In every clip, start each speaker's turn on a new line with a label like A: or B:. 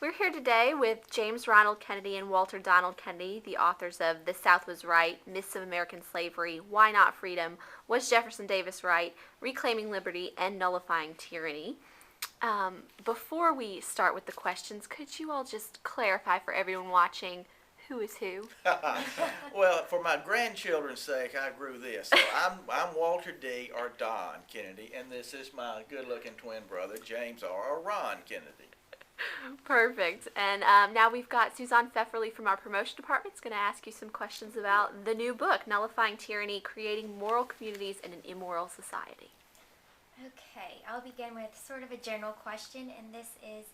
A: We're here today with James Ronald Kennedy and Walter Donald Kennedy, the authors of The South Was Right, Myths of American Slavery, Why Not Freedom, Was Jefferson Davis Right, Reclaiming Liberty, and Nullifying Tyranny. Before we start with the questions, could you all just clarify for everyone watching who is who?
B: Well, for my grandchildren's sake, I grew this. So I'm Walter D. or Don Kennedy, and this is my good-looking twin brother, James R. or Ron Kennedy.
A: Perfect. And now we've got Suzanne Pfefferly from our promotion department is going to ask you some questions about the new book, Nullifying Tyranny, Creating Moral Communities in an Immoral Society.
C: Okay, I'll begin with sort of a general question, and this is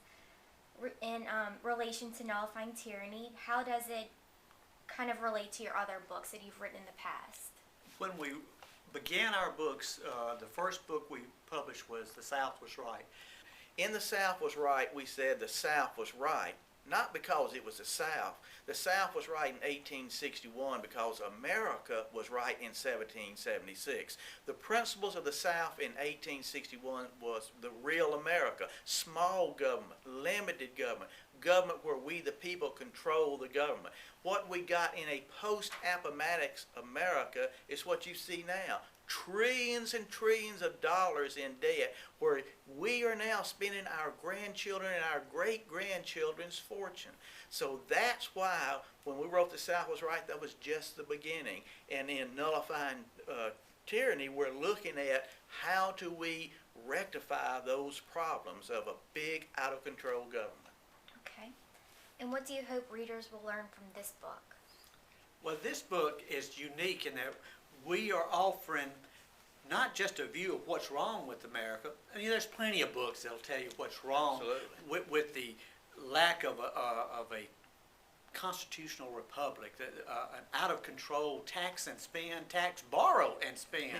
C: in relation to Nullifying Tyranny. How does it kind of relate to your other books that you've written in the past?
D: When we began our books, the first book we published was The South Was Right.
B: In The South Was Right, we said the South was right, not because it was the South. The South was right in 1861 because America was right in 1776. The principles of the South in 1861 was the real America, small government, limited government, government where we the people control the government. What we got in a post-Appomattox America is what you see now. Trillions and trillions of dollars in debt, where we are now spending our grandchildren and our great-grandchildren's fortune. So that's why when we wrote The South Was Right, that was just the beginning. And in Nullifying Tyranny, we're looking at how do we rectify those problems of a big, out-of-control government.
C: Okay. And what do you hope readers will learn from this book?
D: Well, this book is unique in that we are offering not just a view of what's wrong with America. I mean, there's plenty of books that'll tell you what's wrong with the lack of a constitutional republic, an out-of-control tax and spend, tax, borrow and spend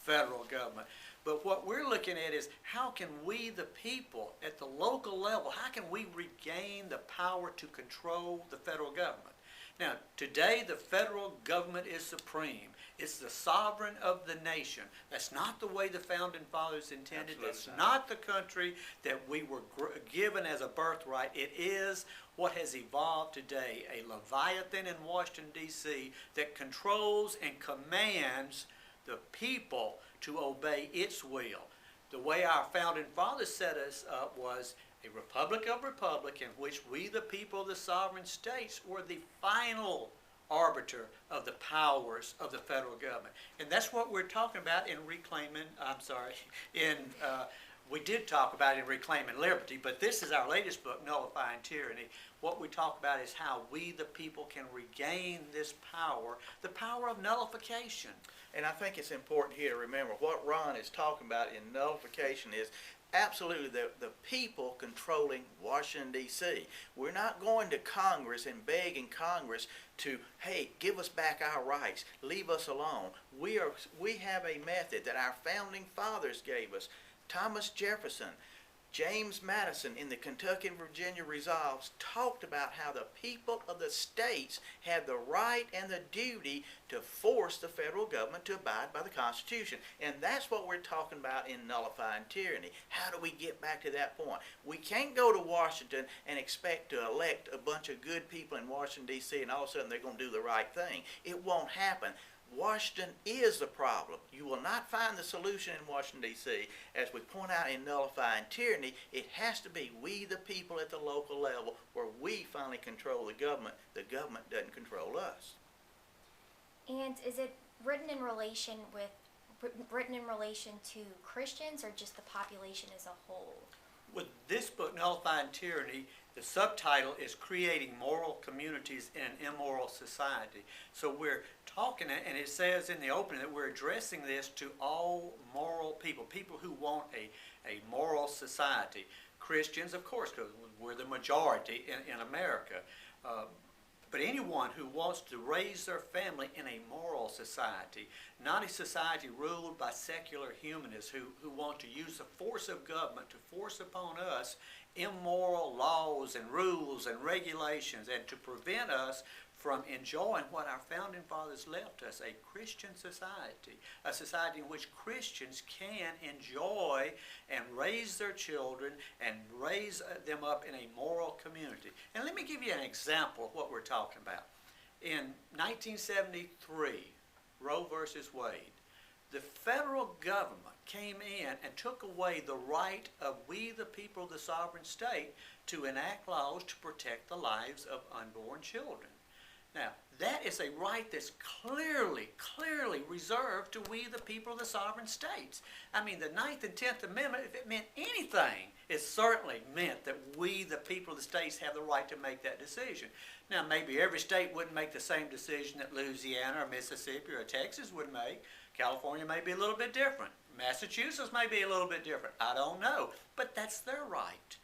D: federal government. But what we're looking at is how can we, the people, at the local level, how can we regain the power to control the federal government? Now, today the federal government is supreme. It's the sovereign of the nation. That's not the way the Founding Fathers intended.
B: Absolutely.
D: That's not the country that we were given as a birthright. It is what has evolved today, a Leviathan in Washington, D.C. that controls and commands the people to obey its will. The way our Founding Fathers set us up was a republic of republic in which we, the people of the sovereign states, were the final arbiter of the powers of the federal government. And that's what we're talking about in we did talk about in Reclaiming Liberty, but this is our latest book, Nullifying Tyranny. What we talk about is how we, the people, can regain this power, the power of nullification.
B: And I think it's important here to remember what Ron is talking about in nullification is absolutely the people controlling Washington, D.C. We're not going to Congress and begging Congress to, hey, give us back our rights, leave us alone. We have a method that our Founding Fathers gave us. Thomas Jefferson, James Madison in the Kentucky and Virginia Resolves talked about how the people of the states had the right and the duty to force the federal government to abide by the Constitution. And that's what we're talking about in Nullifying Tyranny. How do we get back to that point? We can't go to Washington and expect to elect a bunch of good people in Washington, D.C. and all of a sudden they're going to do the right thing. It won't happen. Washington is the problem. You will not find the solution in Washington, D.C. As we point out in Nullifying Tyranny, it has to be we, the people at the local level, where we finally control the government. The government doesn't control us.
C: And is it written in relation to Christians or just the population as a whole?
D: With this book, Nullifying Tyranny, the subtitle is Creating Moral Communities in an Immoral Society. So we're talking, and it says in the opening that we're addressing this to all moral people, people who want a moral society. Christians, of course, because we're the majority in America. But anyone who wants to raise their family in a moral society, not a society ruled by secular humanists who want to use the force of government to force upon us immoral laws and rules and regulations and to prevent us from enjoying what our Founding Fathers left us, a Christian society, a society in which Christians can enjoy and raise their children and raise them up in a moral community. And let me give you an example of what we're talking about. In 1973, Roe versus Wade, the federal government came in and took away the right of we, the people of the sovereign state, to enact laws to protect the lives of unborn children. Now, that is a right that's clearly reserved to we, the people of the sovereign states. I mean, the 9th and 10th Amendment, if it meant anything, it certainly meant that we, the people of the states, have the right to make that decision. Now, maybe every state wouldn't make the same decision that Louisiana or Mississippi or Texas would make. California may be a little bit different. Massachusetts may be a little bit different. I don't know. But that's their right.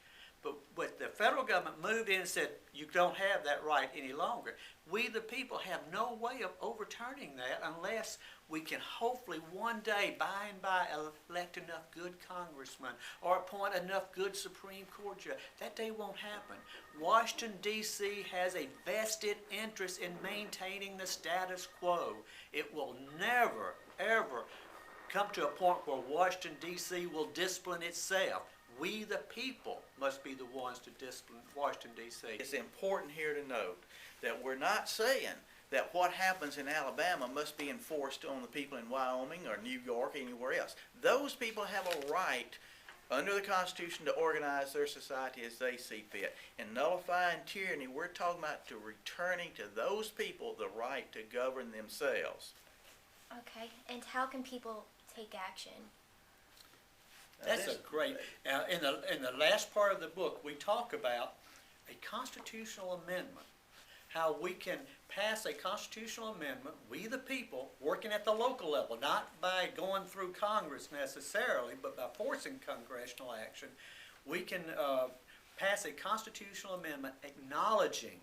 D: But the federal government moved in and said, you don't have that right any longer. We, the people, have no way of overturning that unless we can hopefully one day, by and by, elect enough good congressmen or appoint enough good Supreme Court judges. That day won't happen. Washington, D.C. has a vested interest in maintaining the status quo. It will never, ever come to a point where Washington, D.C. will discipline itself. We, the people, must be the ones to discipline Washington, D.C.
B: It's important here to note that we're not saying that what happens in Alabama must be enforced on the people in Wyoming or New York or anywhere else. Those people have a right under the Constitution to organize their society as they see fit. In nullifying tyranny, we're talking about to returning to those people the right to govern themselves.
C: Okay, and how can people take action?
D: That's a great. In the last part of the book, we talk about a constitutional amendment. How we can pass a constitutional amendment, we the people, working at the local level, not by going through Congress necessarily, but by forcing congressional action. We can pass a constitutional amendment acknowledging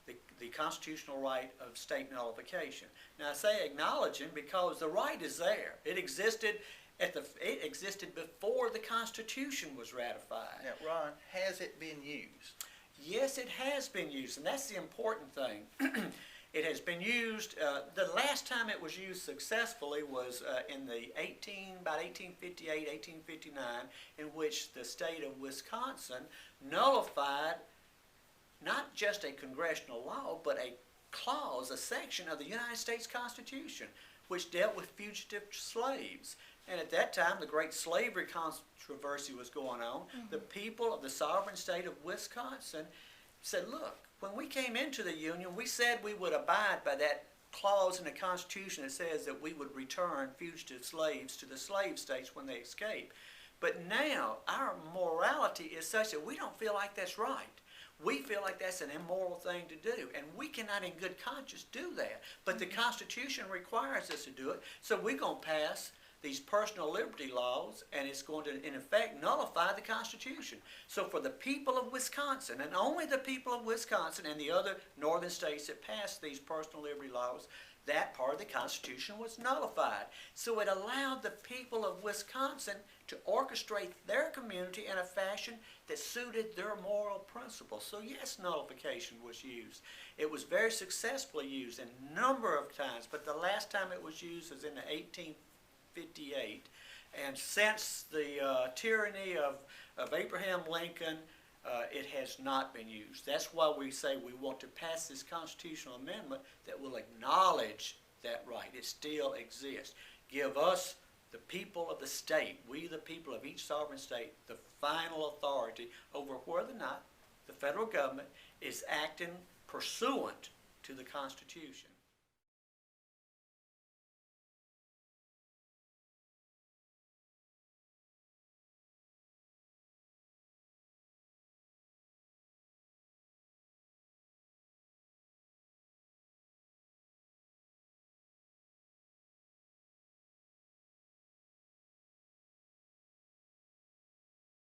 D: the constitutional right of state nullification. Now I say acknowledging because the right is there. It existed before the Constitution was ratified.
B: Now, Ron, has it been used?
D: Yes, it has been used, and that's the important thing. It has been used. The last time it was used successfully was in about 1858, 1859, in which the state of Wisconsin nullified not just a congressional law, but a clause, a section of the United States Constitution, which dealt with fugitive slaves. And at that time, the great slavery controversy was going on. Mm-hmm. The people of the sovereign state of Wisconsin said, look, when we came into the Union, we said we would abide by that clause in the Constitution that says that we would return fugitive slaves to the slave states when they escape. But now, our morality is such that we don't feel like that's right. We feel like that's an immoral thing to do, and we cannot in good conscience do that. But the Constitution requires us to do it, so we're going to pass these personal liberty laws, and it's going to, in effect, nullify the Constitution. So for the people of Wisconsin, and only the people of Wisconsin and the other northern states that passed these personal liberty laws, that part of the Constitution was nullified. So it allowed the people of Wisconsin to orchestrate their community in a fashion that suited their moral principles. So yes, nullification was used. It was very successfully used a number of times, but the last time it was used was in the 1858. And since the tyranny of Abraham Lincoln, it has not been used. That's why we say we want to pass this constitutional amendment that will acknowledge that right. It still exists. Give us, the people of the state, we the people of each sovereign state, the final authority over whether or not the federal government is acting pursuant to the Constitution.